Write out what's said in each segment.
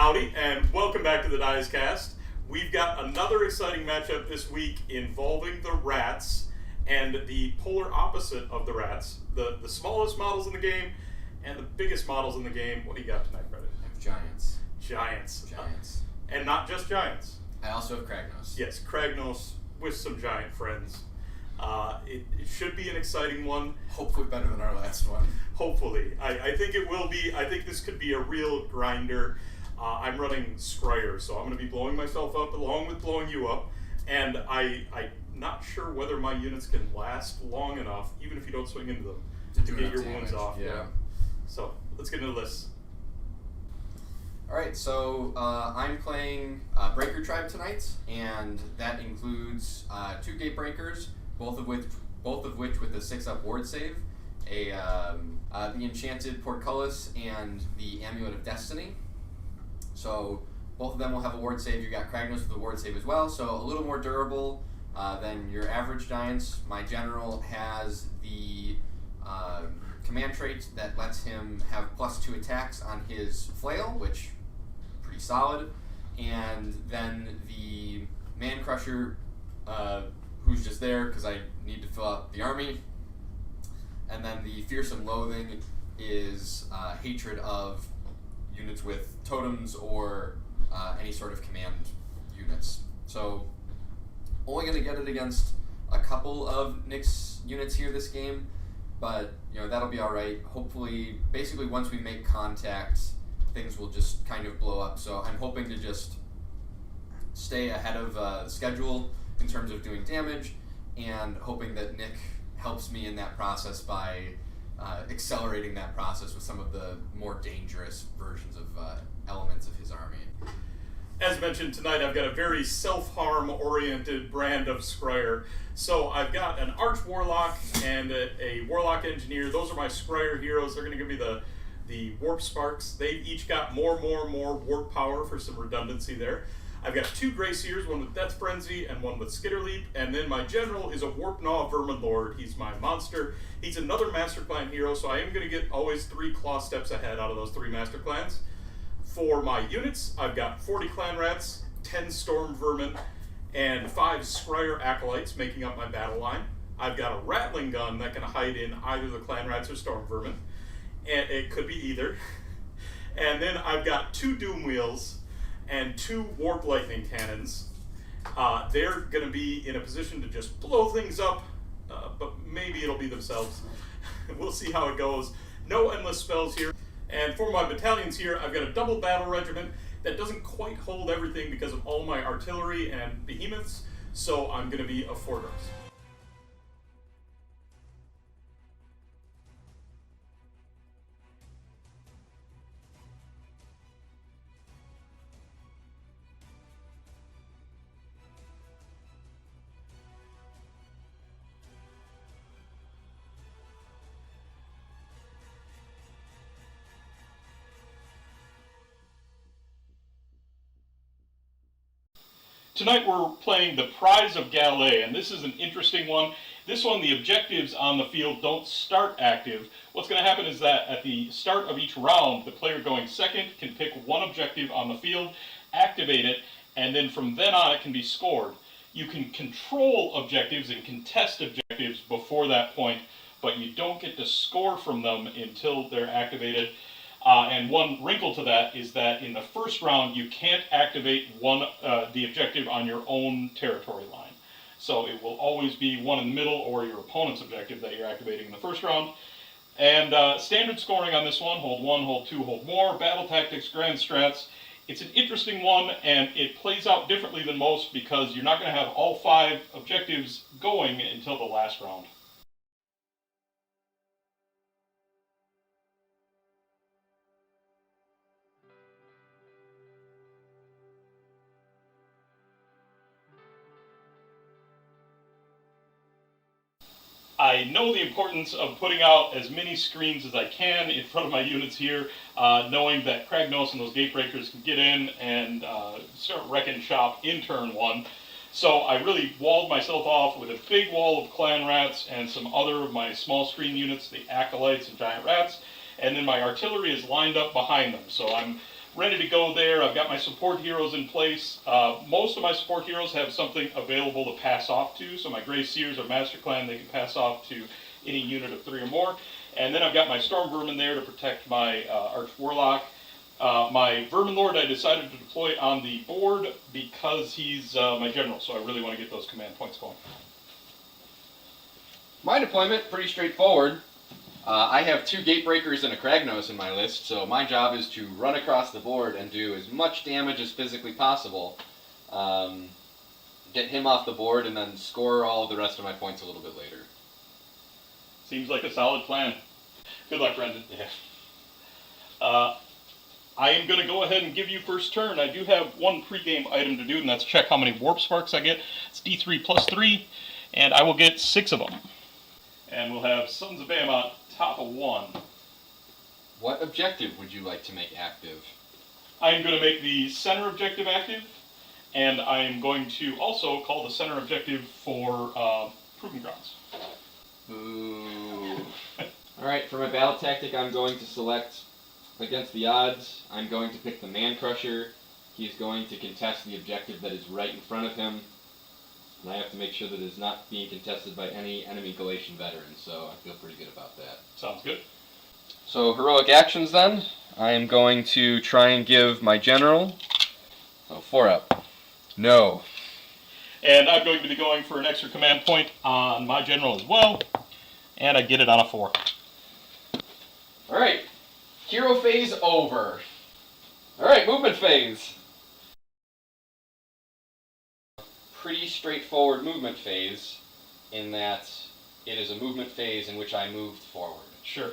Howdy, and welcome back to the Dice Cast. We've got another exciting matchup this week involving the rats and the polar opposite of the rats. The smallest models in the game and the biggest models in the game. What do you got tonight, Brendan? I have giants. Giants. And not just giants. I also have Kragnos. Yes, Kragnos with some giant friends. It should be an exciting one. Hopefully better than our last one. Hopefully. I think it will be. I think this could be a real grinder. I'm running Scryer, so I'm going to be blowing myself up along with blowing you up. And I'm not sure whether my units can last long enough, even if you don't swing into them, to get your wounds off. Yeah. So let's get into this. Alright, so I'm playing Breaker Tribe tonight, and that includes 2 Gate Breakers, both of which with a 6-up ward save, the Enchanted Portcullis and the Amulet of Destiny. So both of them will have a ward save. You got Kragnos with a ward save as well, so a little more durable than your average giants. My general has the command trait that lets him have +2 attacks on his flail, which pretty solid. And then the Man Crusher, who's just there because I need to fill out the army. And then the Fearsome Loathing is hatred of units with totems or any sort of command units. So only going to get it against a couple of Nick's units here this game, but that'll be all right. Hopefully, basically once we make contact, things will just kind of blow up. So I'm hoping to just stay ahead of the schedule in terms of doing damage, and hoping that Nick helps me in that process by accelerating that process with some of the more dangerous versions of elements of his army. As mentioned tonight, I've got a very self-harm oriented brand of Scryer. So I've got an Arch Warlock and a Warlock Engineer. Those are my Scryer heroes. They're going to give me the Warp Sparks. They've each got more warp power for some redundancy there. I've got 2 Grey Seers, one with Death Frenzy and one with Skitter Leap, and then my general is a Warp Gnaw Vermin Lord. He's my monster. He's another Master Clan hero, so I am going to get always 3 claw steps ahead out of those 3 Master Clans. For my units, I've got 40 Clan Rats, 10 Storm Vermin, and 5 Scryer Acolytes making up my battle line. I've got a Rattling Gun that can hide in either the Clan Rats or Storm Vermin, and it could be either. And then I've got 2 Doom Wheels and 2 Warp Lightning Cannons. They're going to be in a position to just blow things up, but maybe it'll be themselves. We'll see how it goes. No endless spells here. And for my battalions here, I've got a double battle regiment that doesn't quite hold everything because of all my artillery and behemoths, so I'm going to be a fortress. Tonight we're playing the Prize of Gallet, and this is an interesting one. This one, the objectives on the field don't start active. What's going to happen is that at the start of each round, the player going second can pick one objective on the field, activate it, and then from then on it can be scored. You can control objectives and contest objectives before that point, but you don't get to score from them until they're activated. And one wrinkle to that is that in the first round, you can't activate the objective on your own territory line. So it will always be one in the middle or your opponent's objective that you're activating in the first round. And standard scoring on this one, hold 1, hold 2, hold more, battle tactics, grand strats. It's an interesting one, and it plays out differently than most because you're not going to have all 5 objectives going until the last round. I know the importance of putting out as many screens as I can in front of my units here, knowing that Kragnos and those Gatebreakers can get in and start wrecking shop in turn 1. So I really walled myself off with a big wall of Clan Rats and some other of my small screen units, the Acolytes and Giant Rats, and then my artillery is lined up behind them. So I'm ready to go there. I've got my support heroes in place. Most of my support heroes have something available to pass off to. So my Grey Seers or Master Clan, they can pass off to any unit of 3 or more. And then I've got my Storm Vermin there to protect my Arch Warlock. My Vermin Lord I decided to deploy on the board because he's my general, so I really want to get those command points going. My deployment, pretty straightforward. I have 2 Gatebreakers and a Kragnos in my list, so my job is to run across the board and do as much damage as physically possible. Get him off the board and then score all the rest of my points a little bit later. Seems like a solid plan. Good luck, Brendan. Yeah. I am going to go ahead and give you first turn. I do have one pregame item to do, and that's check how many Warp Sparks I get. It's D3 plus 3, and I will get 6 of them. And we'll have Sons of Behemat top of 1. What objective would you like to make active? I am going to make the center objective active, and I am going to also call the center objective for Proving Grounds. Ooh. Alright, for my battle tactic, I'm going to select against the odds. I'm going to pick the Man Crusher. He's going to contest the objective that is right in front of him. And I have to make sure that it is not being contested by any enemy Galatian veterans, so I feel pretty good about that. Sounds good. So, heroic actions then. I am going to try and give my general 4 up. No. And I'm going to be going for an extra command point on my general as well, and I get it on a 4. Alright, hero phase over. Alright, movement phase. Pretty straightforward movement phase in that it is a movement phase in which I moved forward. Sure.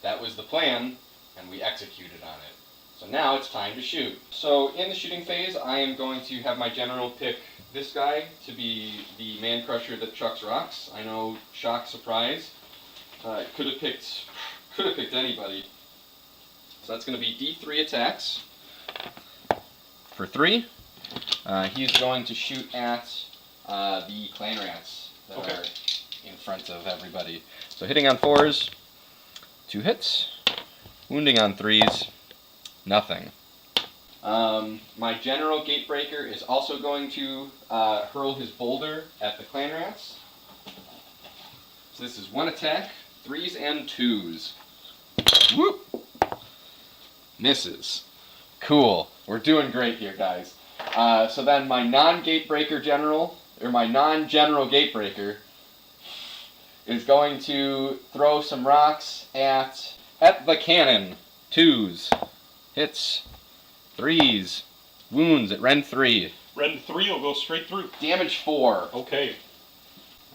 That was the plan, and we executed on it. So now it's time to shoot. So in the shooting phase, I am going to have my general pick this guy to be the Man Crusher that chucks rocks. I know, shock, surprise. Could have picked anybody. So that's going to be D3 attacks for 3. He's going to shoot at the clan rats that are in front of everybody. So hitting on 4s, 2 hits. Wounding on 3s, nothing. My general Gatebreaker is also going to hurl his boulder at the clan rats. So this is 1 attack, 3s and 2s. Whoop! Misses. Cool. We're doing great here, guys. So then my non-Gatebreaker general, or my non-general Gatebreaker, is going to throw some rocks at the cannon. 2s. Hits. 3s. Wounds at Rend 3. Rend 3 will go straight through. Damage 4. Okay.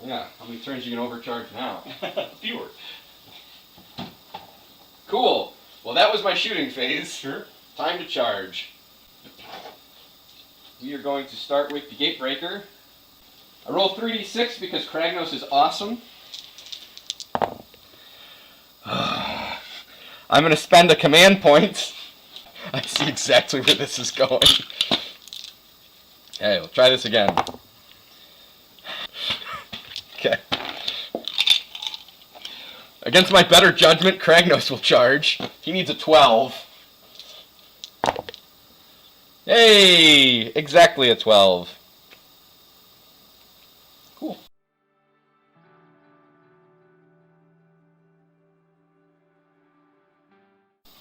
Yeah, how many turns you can overcharge now? Fewer. Cool. Well, that was my shooting phase. Sure. Time to charge. We are going to start with the Gatebreaker. I roll 3d6 because Kragnos is awesome. I'm going to spend a command point. I see exactly where this is going. Okay, we'll try this again. Okay. Against my better judgment, Kragnos will charge. He needs a 12. Hey! Exactly a 12. Cool.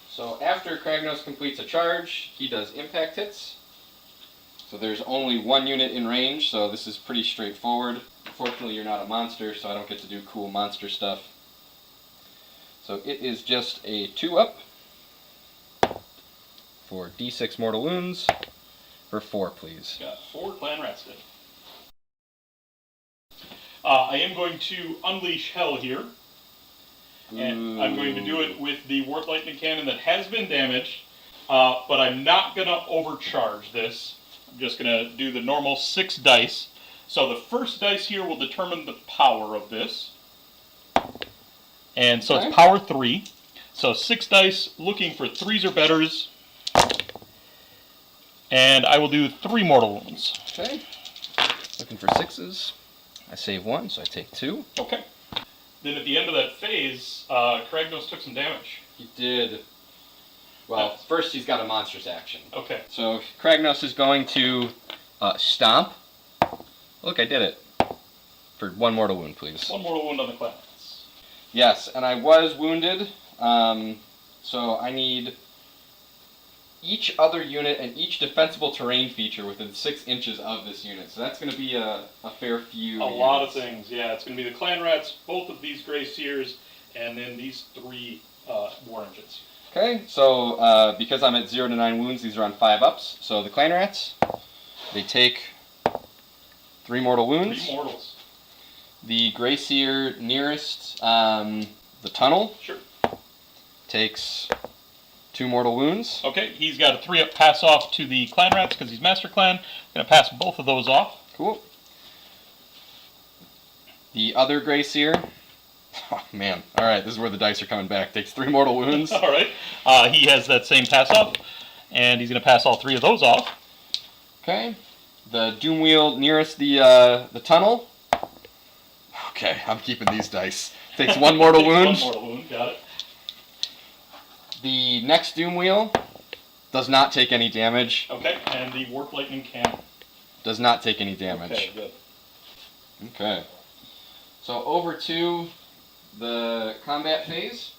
So after Kragnos completes a charge, he does impact hits. So there's only 1 unit in range, so this is pretty straightforward. Unfortunately, you're not a monster, so I don't get to do cool monster stuff. So it is just a 2-up for D6 mortal wounds for 4, please. Got 4 clan rats dead. I am going to unleash hell here. And I'm going to do it with the Warp Lightning Cannon that has been damaged, but I'm not going to overcharge this. I'm just going to do the normal 6 dice. So the first dice here will determine the power of this. And so it's power 3. So 6 dice looking for 3s or betters. And I will do 3 mortal wounds. Okay. Looking for 6s. I save 1, so I take 2. Okay. Then at the end of that phase, Kragnos took some damage. He did. Well, first he's got a monstrous action. Okay. So Kragnos is going to stomp. Look, I did it. For 1 mortal wound, please. 1 mortal wound on the class. Yes, and I was wounded, so I need each other unit and each defensible terrain feature within 6 inches of this unit. So that's going to be a fair few A lot of things, yeah. It's going to be the clan rats, both of these Grey Seers, and then these 3 war engines. Okay, so because I'm at 0 to 9 wounds, these are on 5 ups. So the clan rats, they take 3 mortal wounds. 3 mortals. The Grey Seer nearest the tunnel takes 2 mortal wounds. Okay, he's got a 3-up pass off to the clan rats because he's Master Clan. Going to pass both of those off. Cool. The other Grey Seer, oh man, alright, this is where the dice are coming back. Takes 3 mortal wounds. Alright, he has that same pass off, and he's going to pass all 3 of those off. Okay, the Doom Wheel nearest the tunnel. Okay, I'm keeping these dice. Takes 1 mortal wound. 1 mortal wound, got it. The next Doom Wheel does not take any damage. Okay, and the Warp Lightning Cannon. Does not take any damage. Okay, good. Okay. So over to the combat phase.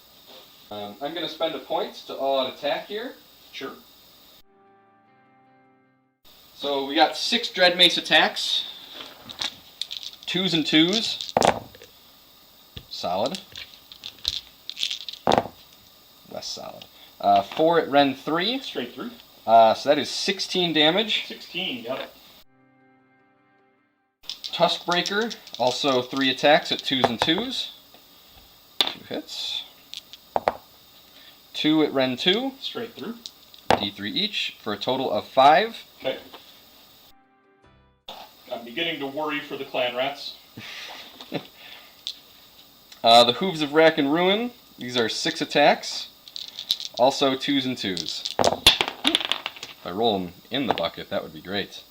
I'm going to spend a point to all-out attack here. Sure. So we got 6 Dread Mace attacks. 2s and 2s. Solid. Less solid. 4 at Ren 3. Straight through. So that is 16 damage. 16, got it. Tuskbreaker, also 3 attacks at 2s and 2s. 2 hits. 2 at Ren 2. Straight through. D3 each, for a total of 5. Okay. I'm beginning to worry for the clan rats. The Hooves of Rack and Ruin, these are 6 attacks. Also 2s and 2s. If I roll them in the bucket, that would be great.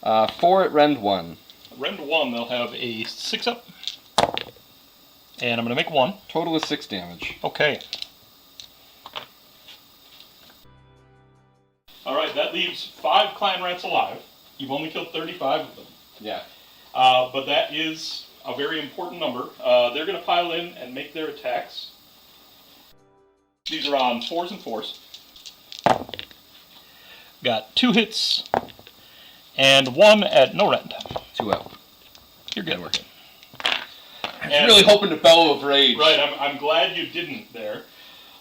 4 at Rend 1. Rend 1, they'll have a 6-up. And I'm going to make 1. Total is 6 damage. Okay. Alright, that leaves 5 clan rats alive. You've only killed 35 of them. Yeah. But that is a very important number. They're going to pile in and make their attacks. These are on 4s and 4s. Got 2 hits and 1 at no rend. 2 up. You're good. I was really hoping to bellow of rage. Right, I'm glad you didn't there.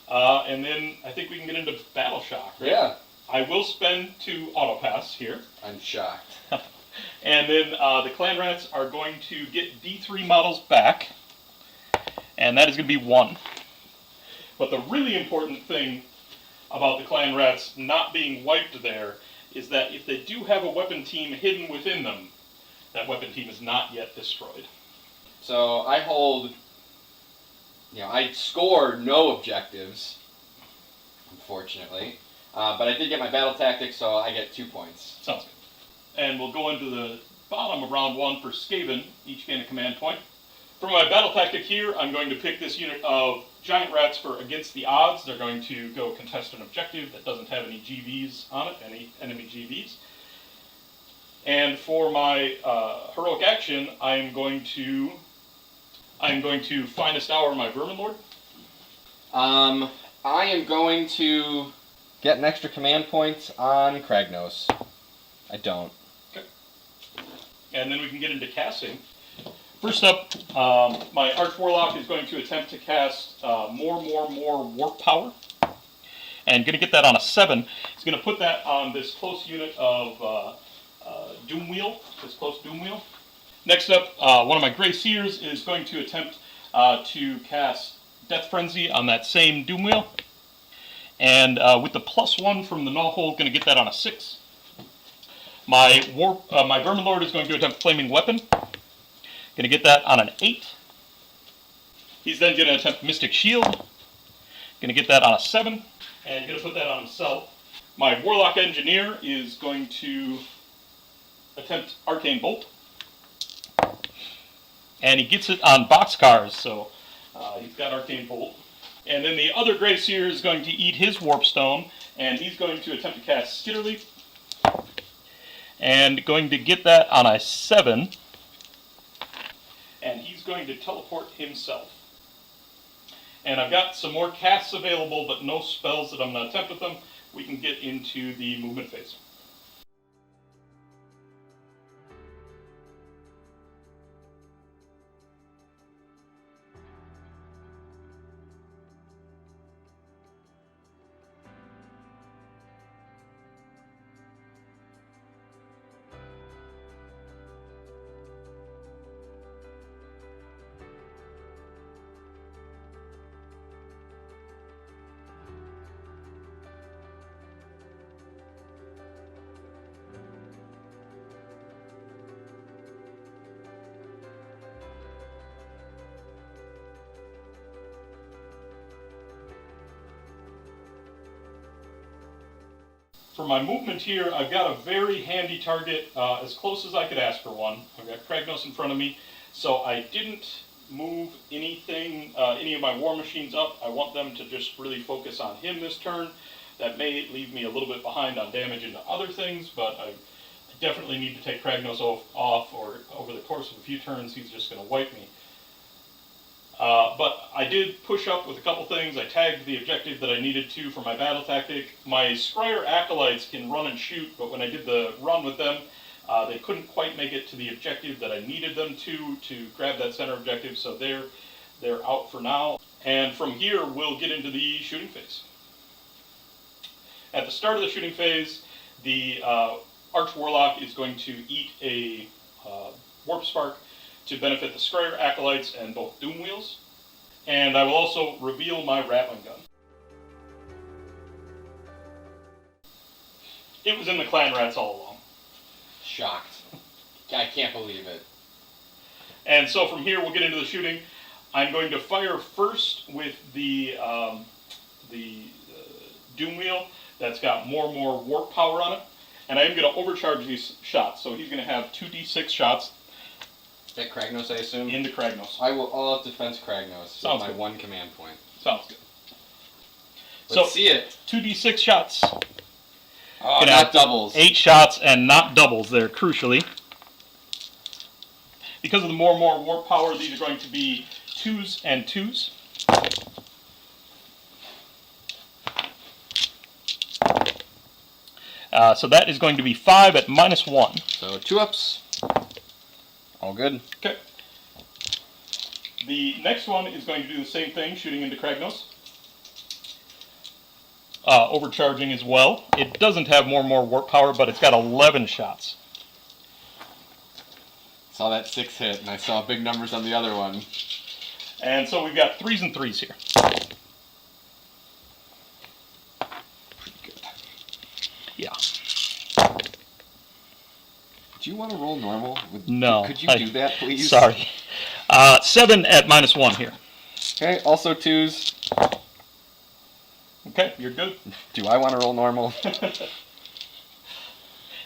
And then I think we can get into battle shock, right? Yeah. I will spend 2 auto pass here. I'm shocked. And then the clan rats are going to get D3 models back. And that is going to be 1. But the really important thing about the clan rats not being wiped there is that if they do have a weapon team hidden within them, that weapon team is not yet destroyed. So I hold, I score no objectives, unfortunately. But I did get my battle tactics, so I get 2 points. Sounds good. And we'll go into the bottom of round 1 for Skaven, each gain a command point. For my battle tactic here, I'm going to pick this unit of giant rats for against the odds. They're going to go contest an objective that doesn't have any GVs on it, any enemy GVs. And for my heroic action, I'm going to finest hour my Vermin Lord. I am going to get an extra command point on Kragnos. I don't. Okay. And then we can get into casting. First up, my Arch Warlock is going to attempt to cast more Warp Power. And going to get that on a 7. He's going to put that on this close unit of Doom Wheel, this close Doom Wheel. Next up, one of my Grey Seers is going to attempt to cast Death Frenzy on that same Doom Wheel. And with the +1 from the Null Hole, going to get that on a 6. My Vermin Lord is going to attempt Flaming Weapon. Going to get that on an 8. He's then going to attempt Mystic Shield. Going to get that on a 7. And going to put that on himself. My Warlock Engineer is going to attempt Arcane Bolt. And he gets it on boxcars, so he's got Arcane Bolt. And then the other Grace here is going to eat his warpstone, and he's going to attempt to cast Skitterleaf. And going to get that on a 7. And he's going to teleport himself. And I've got some more casts available, but no spells that I'm going to attempt with them. We can get into the movement phase. For my movement here, I've got a very handy target, as close as I could ask for one. I've got Kragnos in front of me, so I didn't move anything, any of my war machines up. I want them to just really focus on him this turn. That may leave me a little bit behind on damage into other things, but I definitely need to take Kragnos off, or over the course of a few turns, he's just going to wipe me. But I did push up with a couple things. I tagged the objective that I needed to for my battle tactic. My Scryer Acolytes can run and shoot, but when I did the run with them, they couldn't quite make it to the objective that I needed them to grab that center objective, so they're out for now. And from here, we'll get into the shooting phase. At the start of the shooting phase, the Arch Warlock is going to eat a Warp Spark to benefit the Scryer Acolytes and both Doom Wheels. And I will also reveal my Rattling Gun. It was in the Clan Rats all along. Shocked. I can't believe it. And so from here we'll get into the shooting. I'm going to fire first with the Doom Wheel that's got more warp power on it. And I am going to overcharge these shots, so he's going to have 2d6 shots. At Kragnos, I assume? Into Kragnos. I will all-out defense Kragnos. Sounds my good. 1 command point. Sounds good. Let's see it. 2d6 shots. Oh, not doubles. 8 shots and not doubles there, crucially. Because of the more warp power, these are going to be 2s and 2s. So that is going to be 5 at -1. So 2 ups. All good. Okay. The next one is going to do the same thing, shooting into Kragnos. Overcharging as well. It doesn't have more warp power, but it's got 11 shots. Saw that 6 hit, and I saw big numbers on the other one. And so we've got 3s and 3s here. Pretty good. Yeah. Do you want to roll normal? No. Could you do that, please? Sorry. 7 at -1 here. Okay, also 2s. Okay, you're good. Do I want to roll normal?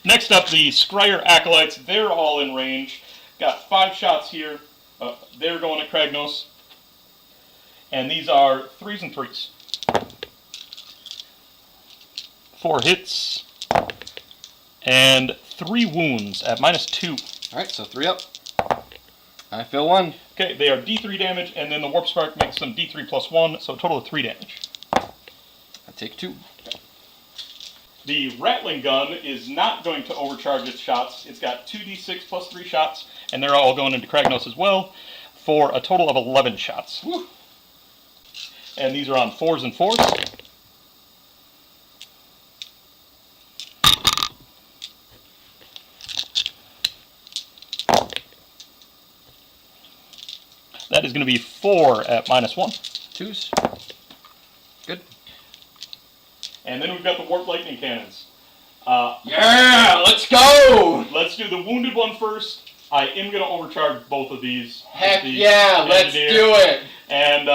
Next up, the Scryer Acolytes. They're all in range. Got 5 shots here. They're going to Kragnos. And these are 3s and 3s. 4 hits. And 3 wounds at -2. Alright, so 3 up. I feel 1. Okay, they are D3 damage, and then the Warp Spark makes them D3 plus 1, so a total of 3 damage. I take 2. The Rattling Gun is not going to overcharge its shots. It's got 2d6 plus 3 shots, and they're all going into Kragnos as well, for a total of 11 shots. Woo. And these are on 4s and 4s. That is going to be 4 at -1. 2s. Good. And then we've got the Warp Lightning Cannons. Yeah, let's go! Let's do the Wounded one first. I am going to overcharge both of these. Heck yeah, let's do it! And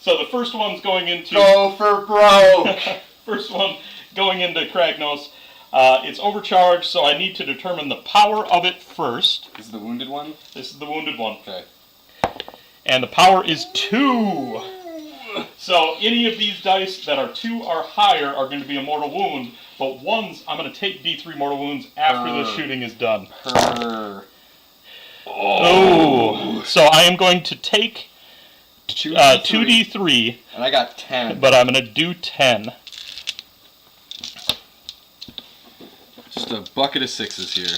so the first one's going into... Go for broke! First one going into Kragnos. It's overcharged, so I need to determine the power of it first. This is the wounded one? This is the Wounded one. Okay. And the power is 2. So any of these dice that are 2 or higher are going to be a mortal wound, but ones I'm going to take D3 mortal wounds after the shooting is done. Oh. So I am going to take 2d3. And I got 10. But I'm going to do 10. Just a bucket of 6s here.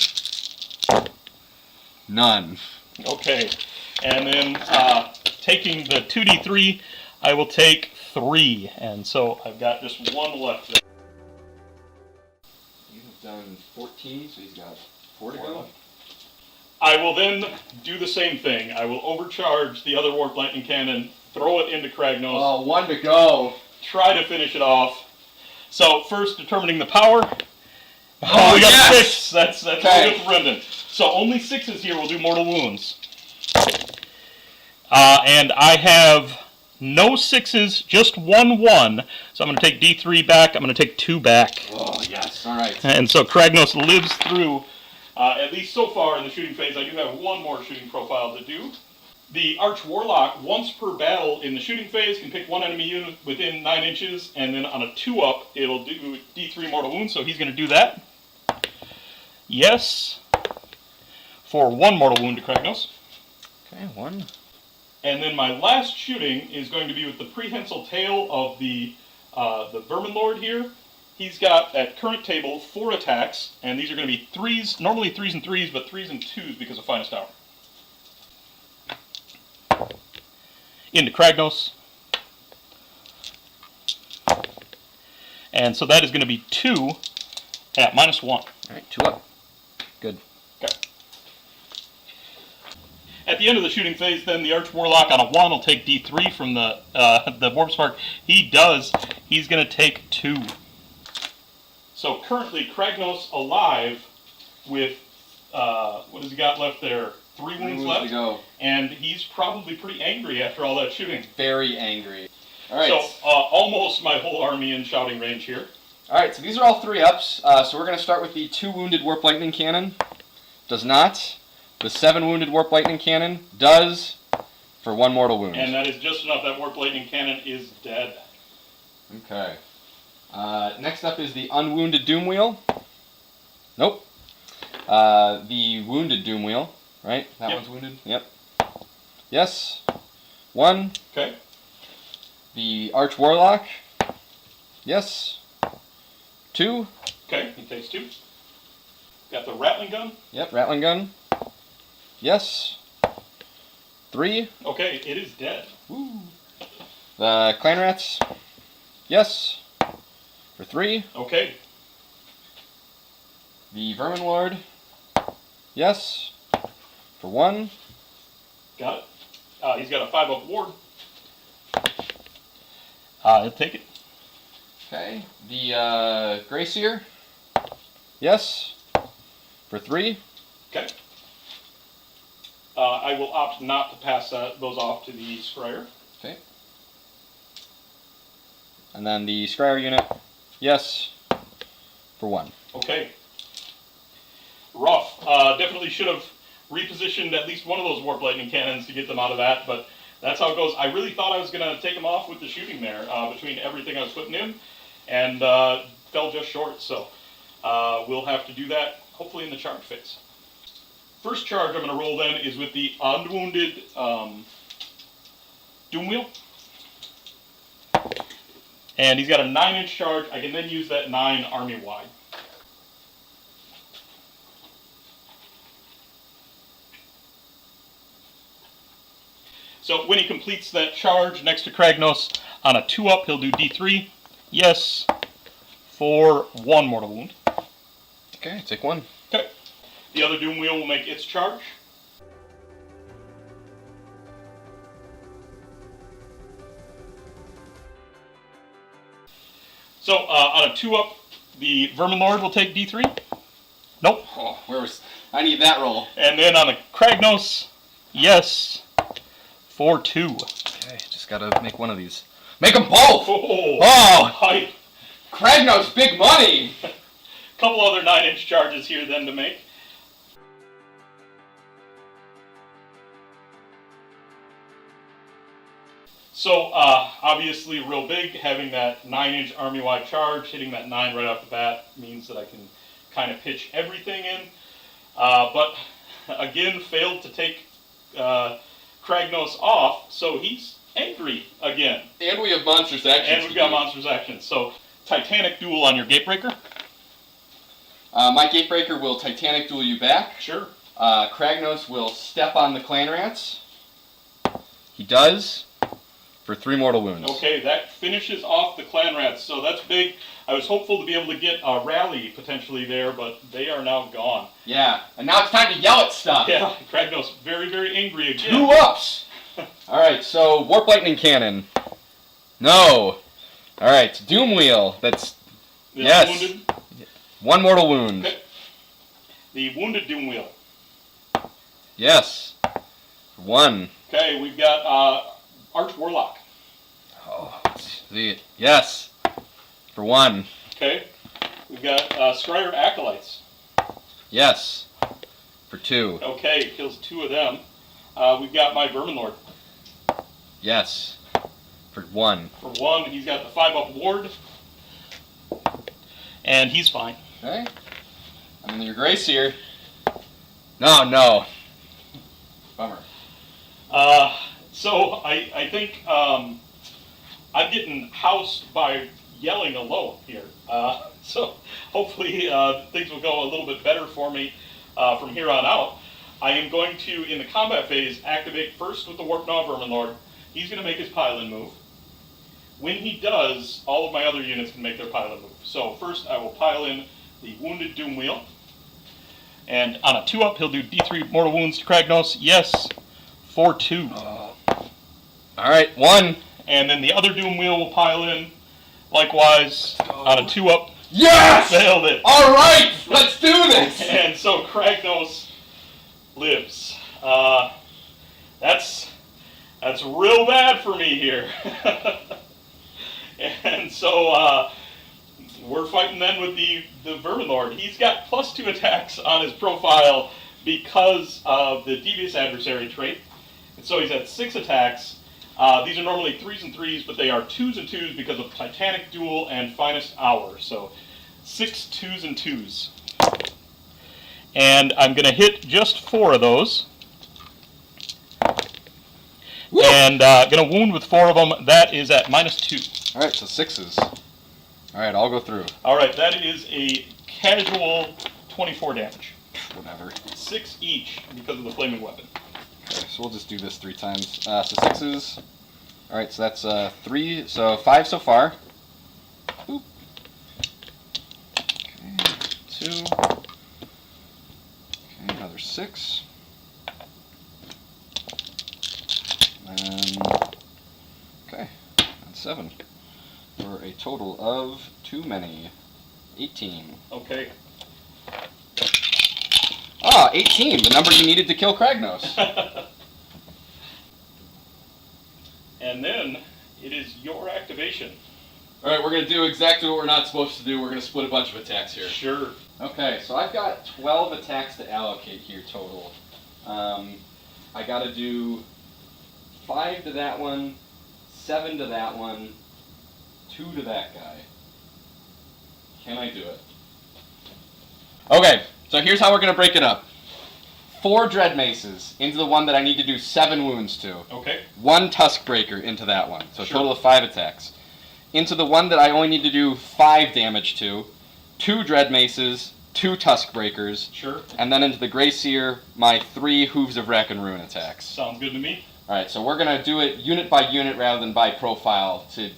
None. Okay. And then taking the 2d3, I will take 3. And so I've got just 1 left there. You have done 14, so he's got 4 to go. I will then do the same thing. I will overcharge the other Warp Lightning Cannon, throw it into Kragnos. Oh, 1 to go. Try to finish it off. So first, determining the power. Oh, we got yes! 6. That's Okay. really good for Brendan. So only 6s here will do mortal wounds. And I have no 6s, just 1-1. So I'm going to take D3 back. I'm going to take 2 back. Oh, yes. All right. And so Kragnos lives through, at least so far in the shooting phase. I do have 1 more shooting profile to do. The Arch Warlock, once per battle in the shooting phase, can pick 1 enemy unit within 9 inches, and then on a 2-up, it'll do D3 mortal wounds, so he's going to do that. Yes. For 1 mortal wound to Kragnos. Okay, 1. And then my last shooting is going to be with the prehensile tail of the Vermin Lord here. He's got, at current table, 4 attacks, and these are going to be 3s, normally 3s and 3s, but 3s and 2s because of Finest Hour. Into Kragnos. And so that is going to be 2 at -1. All right, 2 up. Good. Okay. At the end of the shooting phase, then the Arch Warlock on a 1 will take D3 from the Warp Spark. He's going to take 2. So currently, Kragnos alive with, what has he got left there? 3 wounds left. To go. And he's probably pretty angry after all that shooting. Very angry. All right. So almost my whole army in shouting range here. All right, so these are all 3-ups. So we're going to start with the 2 wounded Warp Lightning Cannon. Does not. The 7 wounded Warp Lightning Cannon does for 1 mortal wound. And that is just enough. That Warp Lightning Cannon is dead. Okay. Next up is the unwounded Doom Wheel. Nope. The wounded Doom Wheel, right? That one's wounded? Yep. Yes. 1. Okay. The Arch Warlock. Yes. 2. Okay, he takes 2. Got the Rattling Gun. Yep, Rattling Gun. Yes. 3. Okay, it is dead. Woo. The Clan Rats. Yes. For 3. Okay. The Vermin Lord. Yes. For 1. Got it. He's got a 5-up ward. He'll take it. Okay. The Gracier. Yes. For 3. Okay. I will opt not to pass those off to the Scryer. Okay. And then the Scryer unit. Yes. For 1. Okay. Rough. Definitely should have repositioned at least one of those Warp Lightning Cannons to get them out of that, but that's how it goes. I really thought I was going to take them off with the shooting there between everything I was putting in, and fell just short, so we'll have to do that hopefully in the charge phase. First charge I'm going to roll then is with the unwounded Doom Wheel. And he's got a 9-inch charge. I can then use that 9 army-wide. So when he completes that charge next to Kragnos on a 2-up, he'll do D3. Yes. For 1 mortal wound. Okay, take 1. Okay. The other Doom Wheel will make its charge. So on a 2-up, the Vermin Lord will take D3. Nope. Oh, where was... I need that roll. And then on a Kragnos, yes. For 2. Okay, just gotta make one of these. Make them both! Oh! Hype. Kragnos, big money! Couple other 9-inch charges here then to make. So obviously real big, having that 9-inch army-wide charge, hitting that 9 right off the bat means that I can kind of pitch everything in. But again, failed to take Kragnos off, so he's angry again. And we have monsters actions. And we've got monsters actions. So Titanic Duel on your Gatebreaker. My Gatebreaker will Titanic Duel you back. Sure. Kragnos will step on the clan rats. He does, for 3 mortal wounds. Okay, that finishes off the clan rats, so that's big. I was hopeful to be able to get a rally potentially there, but they are now gone. Yeah, and now it's time to yell at stuff. Yeah, Kragnos very, very angry again. 2 ups! Alright, so Warp Lightning Cannon. No. Alright, Doom Wheel. That's... yes. Wounded. 1 mortal wound. Okay. The Wounded Doom Wheel. Yes. 1. Okay, we've got Arch Warlock. Oh, yes. For 1. Okay, we've got Scryer Acolytes. Yes. For 2. Okay, kills 2 of them. We've got my Vermin Lord. Yes. For 1. For 1, he's got the 5-up ward. And he's fine. Okay. I'm in your grace here. No. Bummer. So I think I'm getting housed by yelling alone here. So hopefully things will go a little bit better for me from here on out. I am going to, in the combat phase, activate first with the Warp Gnaw Vermin Lord. He's going to make his pile-in move. When he does, all of my other units can make their pile-in move. So first I will pile in the Wounded Doom Wheel. And on a 2-up, he'll do D3 mortal wounds to Kragnos. Yes, for 2. Alright, 1. And then the other Doom Wheel will pile in, likewise, on a 2-up. Yes! Failed it. Alright, let's do this! And so Kragnos lives. That's real bad for me here. And so we're fighting then with the Vermin Lord. He's got +2 attacks on his profile because of the Devious Adversary trait. And so he's at 6 attacks. These are normally 3s and 3s, but they are 2s and 2s because of Titanic Duel and Finest Hour. So 6 2s and 2s. And I'm going to hit just 4 of those. Woo! And going to wound with 4 of them. That is at -2. Alright, so 6s. Alright, I'll go through. Alright, that is a casual 24 damage. Whatever. 6 each because of the flaming weapon. Okay, so we'll just do this 3 times. So 6s. Alright, so that's 3, so 5 so far. Boop. Okay, 2. Okay, another 6. And, okay, and 7. For a total of too many. 18. Okay. 18, the number you needed to kill Kragnos. And then it is your activation. Alright, we're going to do exactly what we're not supposed to do. We're going to split a bunch of attacks here. Sure. Okay, so I've got 12 attacks to allocate here total. I got to do 5 to that one, 7 to that one, 2 to that guy. Can I do it? Okay, so here's how we're going to break it up. 4 Dread Maces into the one that I need to do 7 wounds to. Okay. 1 Tusk Breaker into that one, so Sure. total of 5 attacks. Into the one that I only need to do 5 damage to, 2 Dread Maces, 2 Tusk Breakers, Sure. and then into the Grey Seer, my 3 Hooves of Wreck and Ruin attacks. Sounds good to me. Alright, so we're going to do it unit by unit rather than by profile to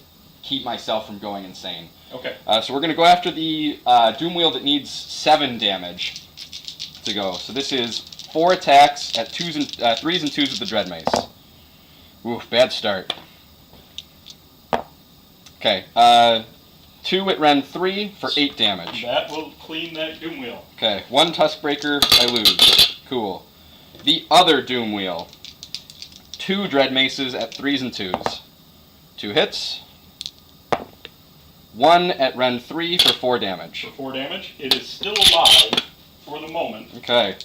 keep myself from going insane. Okay. So we're going to go after the Doom Wheel that needs 7 damage to go. So this is 4 attacks at 3s and 2s with the Dread Mace. Ooh, bad start. Okay, 2 at Ren 3 for 8 damage. That will clean that Doom Wheel. Okay, 1 Tusk Breaker, I lose. Cool. The other Doom Wheel. 2 Dread Maces at 3s and 2s. 2 hits. 1 at Ren 3 for 4 damage. For 4 damage. It is still alive for the moment. Okay.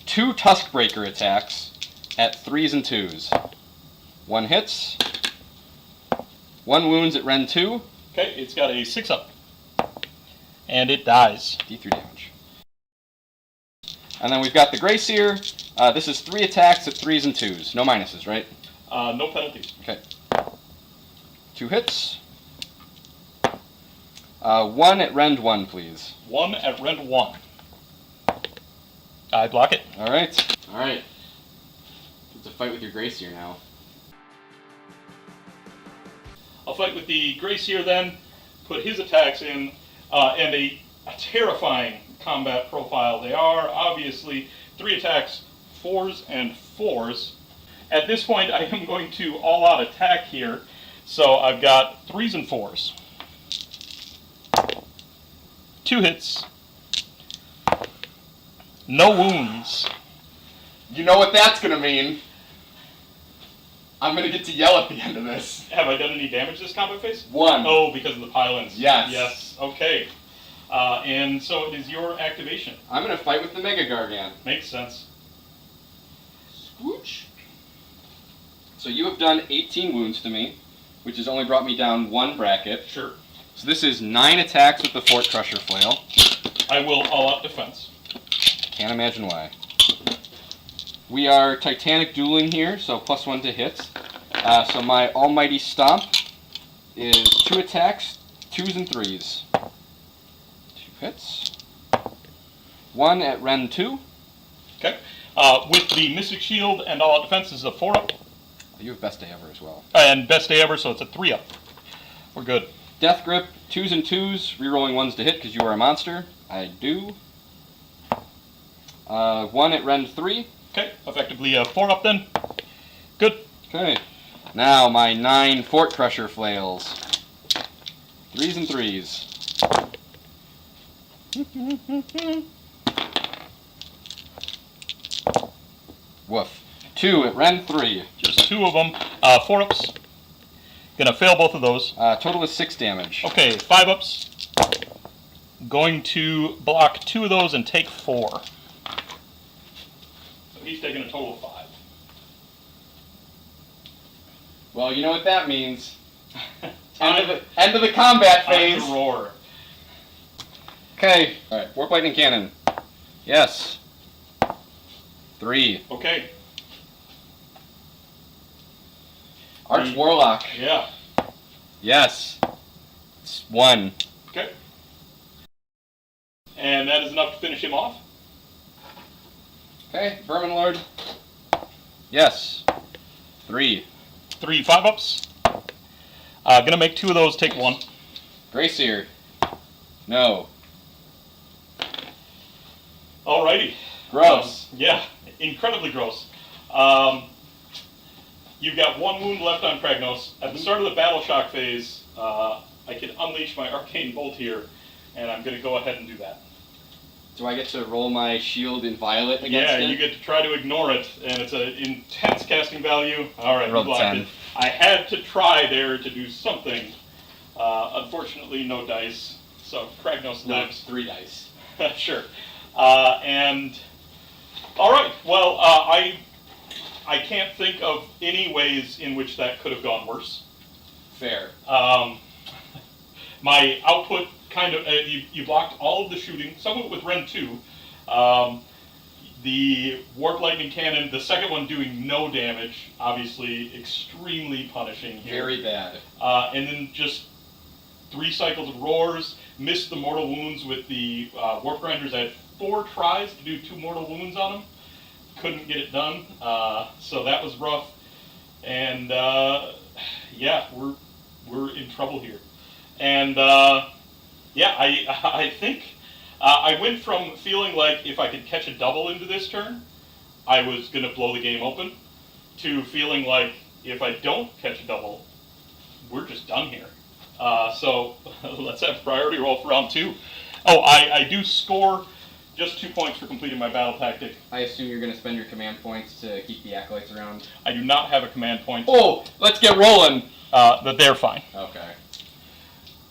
2 Tusk Breaker attacks at 3s and 2s. 1 hits. 1 wounds at Ren 2. Okay, it's got a 6-up. And it dies. D3 damage. And then we've got the Grey Seer. This is 3 attacks at 3s and 2s. No minuses, right? No penalties. Okay. 2 hits. 1 at Rend 1, please. 1 at Rend 1. I block it. Alright. Alright. It's a fight with your Grey Seer now. I'll fight with the Grey Seer then, put his attacks in, and a terrifying combat profile they are. Obviously, 3 attacks, 4s and 4s. At this point, I am going to all-out attack here, so I've got 3s and 4s. 2 hits. No wounds. You know what that's gonna mean. I'm gonna get to yell at the end of this. Have I done any damage this combat phase? 1. Oh, because of the pylons. Yes. Yes, okay. And so it is your activation. I'm gonna fight with the Mega Gargant. Makes sense. Scooch. So you have done 18 wounds to me, which has only brought me down 1 bracket. Sure. So this is 9 attacks with the Fort Crusher Flail. I will all-out defense. Can't imagine why. We are Titanic dueling here, so +1 to hits. So my Almighty Stomp is 2 attacks, 2s and 3s. 2 hits. 1 at Ren 2. Okay. With the Mystic Shield and all-out defense is a 4-up. You have Best Day Ever as well. And best day ever, so it's a 3-up. We're good. Death Grip, 2s and 2s, rerolling 1s to hit because you are a monster. I do. 1 at Ren 3. Okay, effectively a 4-up then. Good. Okay. Now my 9 Fort Crusher Flails. 3s and 3s. Woof. 2 at Ren 3. Just 2 of them. 4-ups. Gonna fail both of those. Total is 6 damage. Okay, 5-ups. Going to block 2 of those and take 4. So he's taking a total of 5. Well, you know what that means. End of the combat phase. Time to roar. Okay. Alright, Warp Lightning Cannon. Yes. 3. Okay. Arch Warlock. Yeah. Yes. It's 1. Okay. And that is enough to finish him off. Okay, Vermin Lord. Yes. 3. 3 5-ups. Gonna make 2 of those take 1. Grey Seer. No. Alrighty. Gross. Yeah, incredibly gross. You've got 1 wound left on Kragnos. At the start of the Battle Shock phase, I can unleash my Arcane Bolt here, and I'm going to go ahead and do that. Do I get to roll my shield in Violet against it? Yeah, you get to try to ignore it, and it's an intense casting value. Alright, Rolled you blocked 10. it. I had to try there to do something. Unfortunately, no dice, so Kragnos No, lives. 3 dice. Sure. And alright, well, I can't think of any ways in which that could have gone worse. Fair. My output kind of, you blocked all of the shooting, some of it with Ren 2. The Warp Lightning Cannon, the second one doing no damage, obviously extremely punishing here. Very bad. And then just 3 cycles of roars, missed the mortal wounds with the Warp Grinders. I had 4 tries to do 2 mortal wounds on them. Couldn't get it done, so that was rough. And yeah, we're in trouble here. And yeah, I think I went from feeling like if I could catch a double into this turn, I was going to blow the game open, to feeling like if I don't catch a double, we're just done here. So let's have priority roll for round 2. Oh, I do score just 2 points for completing my battle tactic. I assume you're going to spend your command points to keep the acolytes around. I do not have a command point. Oh, let's get rolling. But they're fine. Okay.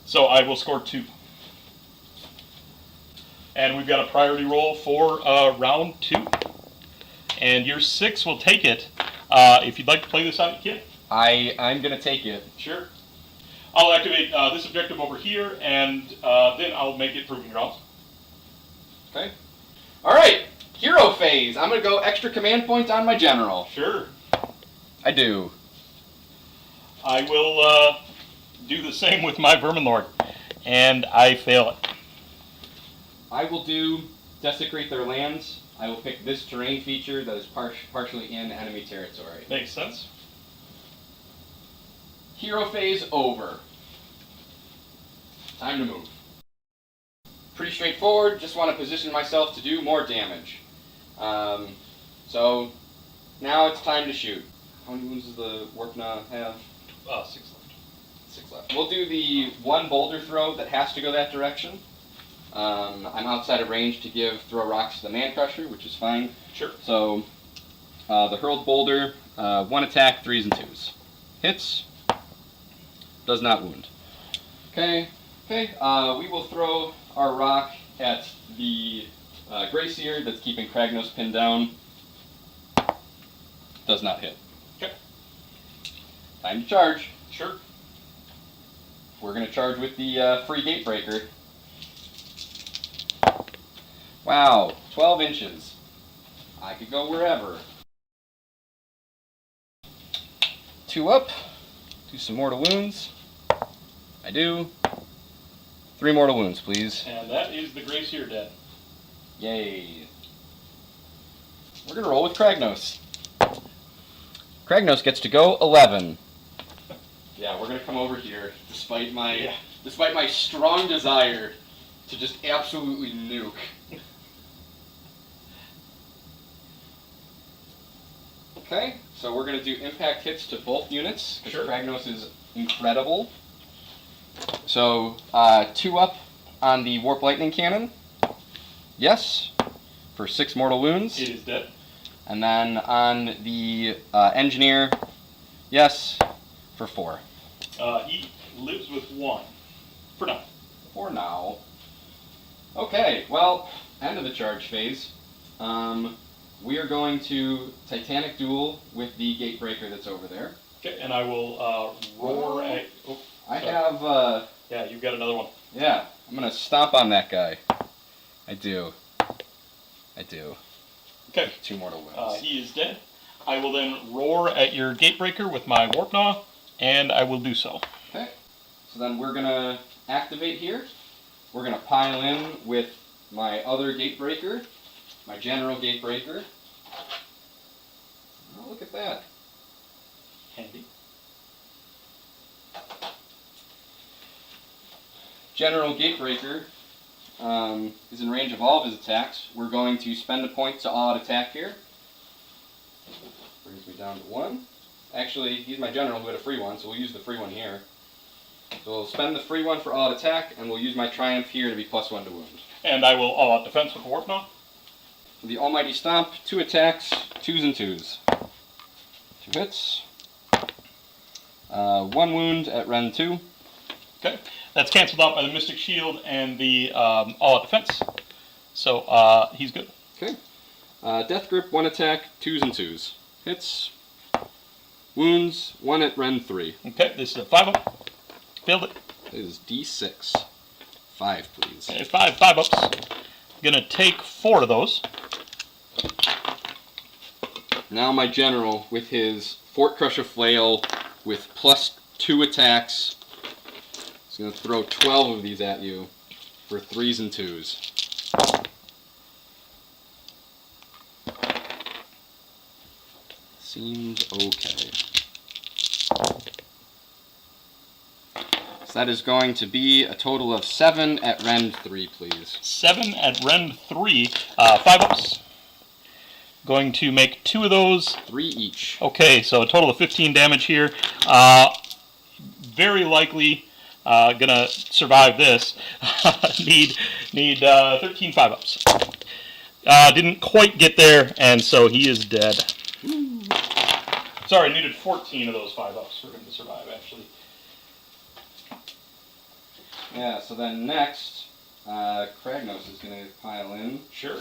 So I will score 2. And we've got a priority roll for round 2. And your 6 will take it. If you'd like to play this out, you can. I'm going to take it. Sure. I'll activate this objective over here, and then I'll make it proving grounds. Okay. All right. Hero phase. I'm gonna go extra command points on my general. Sure. I do. I will do the same with my Vermin Lord, and I fail it. I will do desecrate their lands. I will pick this terrain feature that is partially in enemy territory. Makes sense. Hero phase over. Time to move. Pretty straightforward. Just want to position myself to do more damage. So now it's time to shoot. How many wounds does the Warpna have? 6 left. 6 left. We'll do the one boulder throw that has to go that direction. I'm outside of range to give throw rocks to the man crusher, which is fine. Sure. So the hurled boulder, 1 attack, 3s and 2s. Hits. Does not wound. Okay. Okay. We will throw our rock at the Gracier that's keeping Kragnos pinned down. Does not hit. Okay. Time to charge. Sure. We're going to charge with the free Gatebreaker. Wow, 12 inches. I could go wherever. 2 up. Do some mortal wounds. I do. 3 mortal wounds, please. And that is the Gracier dead. Yay. We're going to roll with Kragnos. Kragnos gets to go 11. Yeah, we're going to come over here, despite my strong desire to just absolutely nuke. Okay, so we're going to do impact hits to both units, because Sure. Kragnos is incredible. So, 2 up on the Warp Lightning Cannon. Yes, for 6 mortal wounds. It is dead. And then on the Engineer, yes, for 4. He lives with 1. For now. For now. Okay, well, end of the charge phase. We are going to Titanic Duel with the Gatebreaker that's over there. Okay, and I will roar at... Oh, I sorry. have, Yeah, you've got another one. yeah, I'm going to stomp on that guy. I do. I do. Okay. 2 mortal wounds. He is dead. I will then roar at your Gatebreaker with my Warpnaw, and I will do so. Okay, so then we're going to activate here. We're going to pile in with my other Gatebreaker, my General Gatebreaker. Oh, look at that. Handy. General Gatebreaker is in range of all of his attacks. We're going to spend a point to all-out attack here. Brings me down to 1. Actually, he's my general who had a free one, so we'll use the free one here. So we'll spend the free one for all-out attack, and we'll use my triumph here to be +1 to wound. And I will all-out defense with Warpnaw. For the Almighty Stomp, 2 attacks, 2s and 2s. 2 hits. 1 wound at Ren 2. Okay. That's canceled out by the Mystic Shield and the all-out defense. So he's good. Okay. Death Grip, 1 attack, 2s and 2s. Hits. Wounds, 1 at Ren 3. Okay, this is a 5-up. Failed it. It is D6. 5, please. Okay, 5 ups. Gonna take 4 of those. Now my general with his Fort Crusher Flail with +2 attacks. He's going to throw 12 of these at you for 3s and 2s. Seems okay. So that is going to be a total of 7 at Rend 3, please. 7 at Rend 3. 5 ups. Going to make 2 of those. 3 each. Okay, so a total of 15 damage here. Very likely gonna survive this. need 13 5-ups. Didn't quite get there, and so he is dead. Sorry, needed 14 of those 5-ups for him to survive, actually. Yeah, so then next, Kragnos is going to pile in. Sure.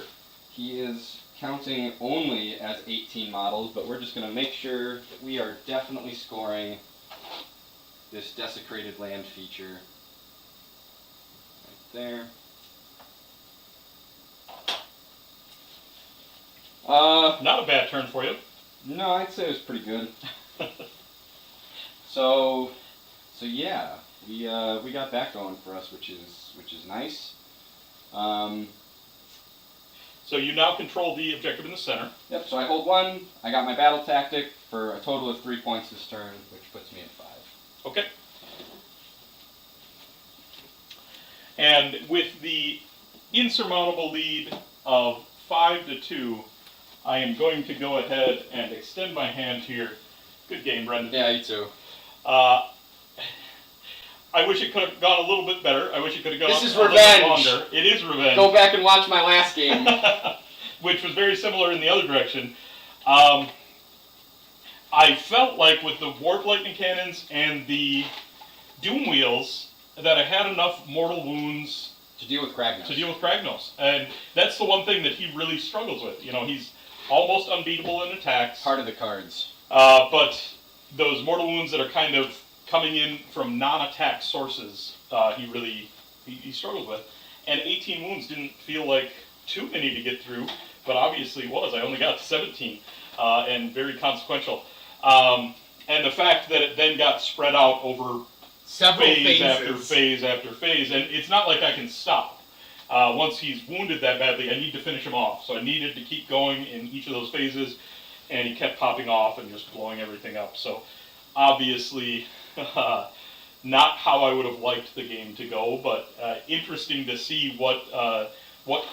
He is counting only as 18 models, but we're just going to make sure that we are definitely scoring this desecrated land feature right there. Not a bad turn for you. No, I'd say it was pretty good. So yeah, we got that going for us, which is nice. So you now control the objective in the center. Yep. So I hold 1. I got my battle tactic for a total of 3 points this turn, which puts me at 5. Okay. And with the insurmountable lead of 5-2, I am going to go ahead and extend my hand here. Good game, Brendan. Yeah, you too. I wish it could have gone a little bit better. I wish it could have gone This is a little revenge. bit longer. It is revenge. Go back and watch my last game. Which was very similar in the other direction. I felt like with the warp lightning cannons and the doom wheels that I had enough mortal wounds to deal with Kragnos. And that's the one thing that he really struggles with. You know, he's almost unbeatable in attacks. Part of the cards. But those mortal wounds that are kind of coming in from non-attack sources, he struggled with. And 18 wounds didn't feel like too many to get through, but obviously was. I only got to 17, and very consequential. And the fact that it then got spread out over Several phase phases. after phase after phase, and it's not like I can stop. Once he's wounded that badly, I need to finish him off. So I needed to keep going in each of those phases, and he kept popping off and just blowing everything up. So obviously, not how I would have liked the game to go, but interesting to see what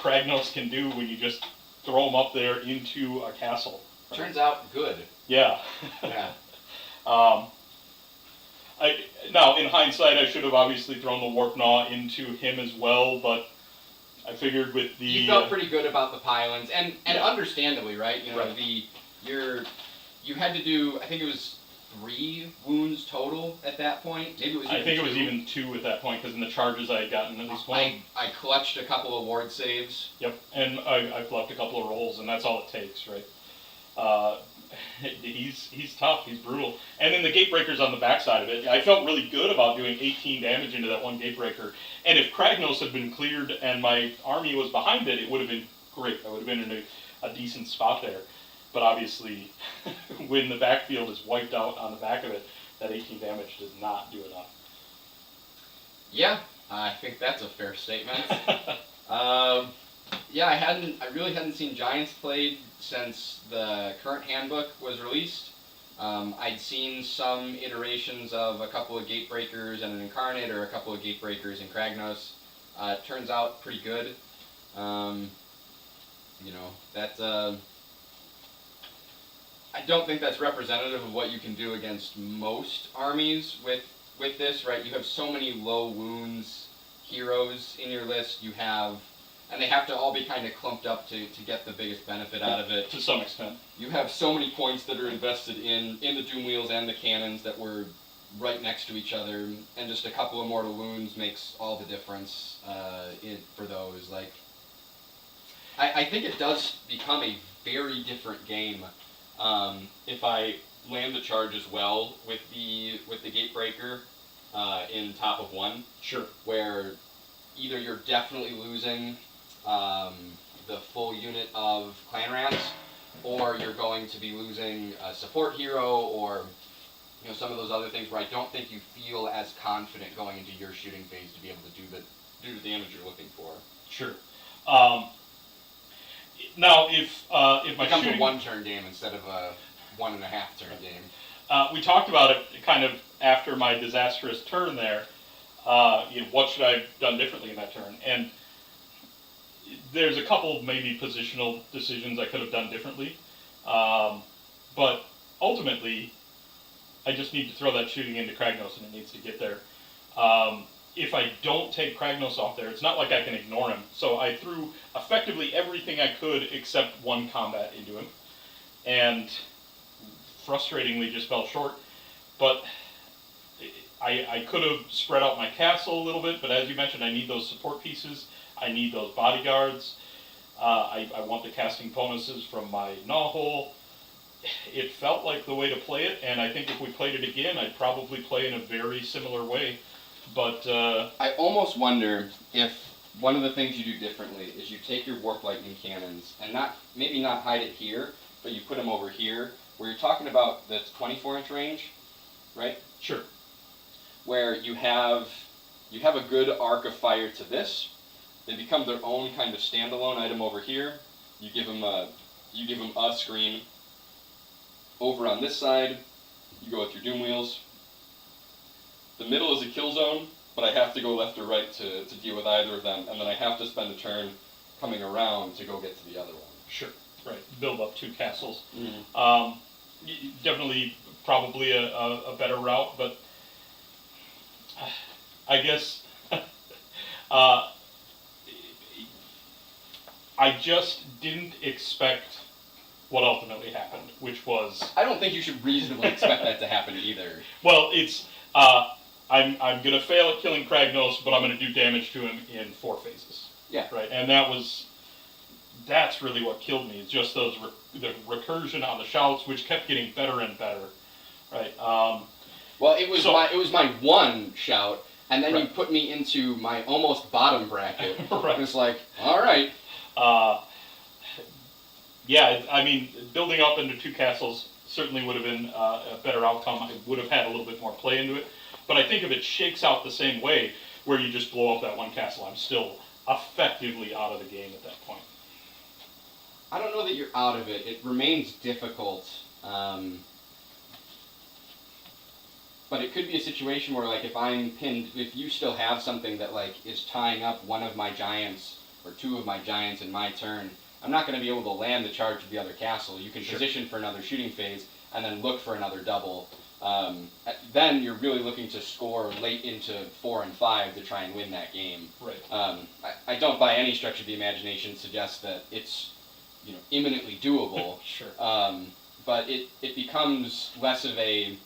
Kragnos can do when you just throw him up there into a castle. Turns out good. Yeah. Yeah. Now, in hindsight, I should have obviously thrown the Warp Gnaw into him as well, but I figured with the... You felt pretty good about the pylons, and Yeah. understandably, right? You know, Right. you had to do, I think it was 3 wounds total at that point. Maybe it was. I think it was even 2 at that point, because in the charges I had gotten at least 1. I clutched a couple of ward saves. Yep, and I fluffed a couple of rolls, and that's all it takes, right? He's tough, he's brutal. And then the gatebreaker's on the backside of it. I felt really good about doing 18 damage into that one gatebreaker. And if Kragnos had been cleared and my army was behind it, it would have been great. I would have been in a decent spot there. But obviously, when the backfield is wiped out on the back of it, that 18 damage does not do enough. Yeah, I think that's a fair statement. Yeah, I really hadn't seen Giants played since the current handbook was released. I'd seen some iterations of a couple of Gatebreakers and an Incarnate, or a couple of Gatebreakers and Kragnos. It turns out pretty good. You know, that I don't think that's representative of what you can do against most armies with this, right? You have so many low wounds heroes in your list. You have, and they have to all be kind of clumped up to get the biggest benefit out of it. To some extent. You have so many points that are invested in the doom wheels and the cannons that were right next to each other, and just a couple of mortal wounds makes all the difference for those. Like, I think it does become a very different game if I land the charge as well with the Gatebreaker in top of 1. Sure. Where either you're definitely losing the full unit of clan rats, or you're going to be losing a support hero, or some of those other things where I don't think you feel as confident going into your shooting phase to be able to do the damage you're looking for. Sure. Now, if my it becomes shooting... a 1-turn game instead of a 1.5-turn game. We talked about it kind of after my disastrous turn there. What should I have done differently in that turn? And there's a couple of maybe positional decisions I could have done differently. But ultimately, I just need to throw that shooting into Kragnos, and it needs to get there. If I don't take Kragnos off there, it's not like I can ignore him. So I threw effectively everything I could except 1 combat into him. And frustratingly just fell short. But I could have spread out my castle a little bit, but as you mentioned, I need those support pieces. I need those bodyguards. I want the casting bonuses from my gnaw hole. it felt like the way to play it, and I think if we played it again, I'd probably play in a very similar way. But I almost wonder if one of the things you do differently is you take your warp lightning cannons and maybe not hide it here, but you put them over here, where you're talking about the 24-inch range, right? sure, Where you have a good arc of fire to this. They become their own kind of standalone item over here. You give them a screen. Over on this side, you go with your doom wheels. The middle is a kill zone, but I have to go left or right to deal with either of them, and then I have to spend a turn coming around to go get to the other one. sure, right. Build up 2 castles. Mm-hmm. Definitely, probably a better route, but I guess I just didn't expect what ultimately happened, which was... I don't think you should reasonably expect that to happen either. Well, it's... I'm going to fail at killing Kragnos, but I'm going to do damage to him in 4 phases. Yeah. Right, and that's really what killed me. It's just the recursion on the shouts, which kept getting better and better. Right. Well, it was my one shout, and then Right. you put me into my almost bottom bracket. Right. It was like, all right. Yeah, I mean, building up into 2 castles certainly would have been a better outcome. I would have had a little bit more play into it. But I think if it shakes out the same way, where you just blow up that 1 castle, I'm still effectively out of the game at that point. I don't know that you're out of it. It remains difficult. But it could be a situation where, like, if I'm pinned, if you still have something that, like, is tying up one of my giants, or 2 of my giants in my turn, I'm not going to be able to land the charge of the other castle. You can Sure. position for another shooting phase, and then look for another double. Then you're really looking to score late into 4 and 5 to try and win that game. Right. I don't by any stretch of the imagination suggest that it's imminently doable. Sure. But it becomes less of a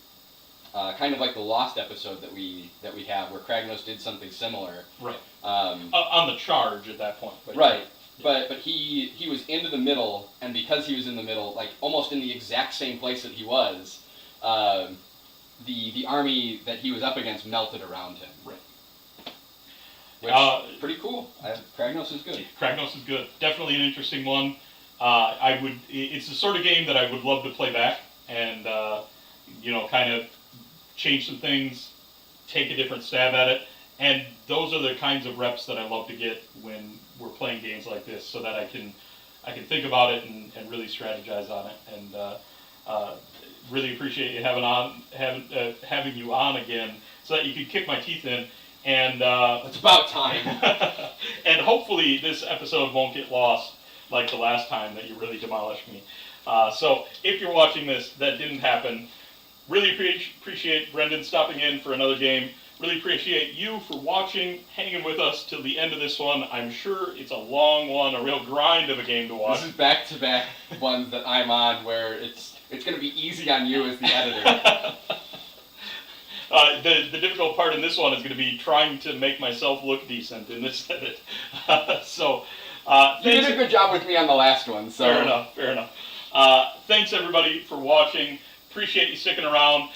kind of like the Lost episode that we have, where Kragnos did something similar. Right. On the charge at that point. But right. But he was into the middle, and because he was in the middle, like almost in the exact same place that he was, the army that he was up against melted around him. Right. Which pretty cool. Kragnos is good. Kragnos is good. Definitely an interesting one. It's the sort of game that I would love to play back and kind of change some things, take a different stab at it, and those are the kinds of reps that I love to get when we're playing games like this, so that I can think about it and really strategize on it. And really appreciate you having you on again, so that you could kick my teeth in. And it's about time. And hopefully this episode won't get lost like the last time that you really demolished me. So if you're watching this, that didn't happen. Really appreciate Brendan stopping in for another game. Really appreciate you for watching, hanging with us till the end of this one. I'm sure it's a long one, a real grind of a game to watch. This is back-to-back ones that I'm on where it's going to be easy on you as the editor. The difficult part in this one is going to be trying to make myself look decent in this edit. You did a good job with me on the last one. So. Fair enough. Thanks everybody for watching. Appreciate you sticking around.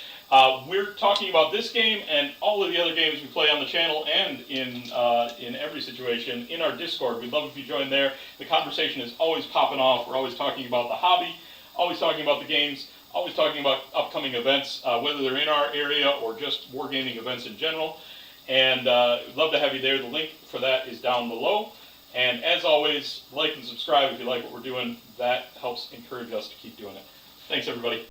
We're talking about this game and all of the other games we play on the channel and in every situation in our Discord. We'd love if you join there. The conversation is always popping off. We're always talking about the hobby, always talking about the games, always talking about upcoming events, whether they're in our area or just wargaming events in general. And we'd love to have you there. The link for that is down below. And as always, like and subscribe if you like what we're doing. That helps encourage us to keep doing it. Thanks, everybody.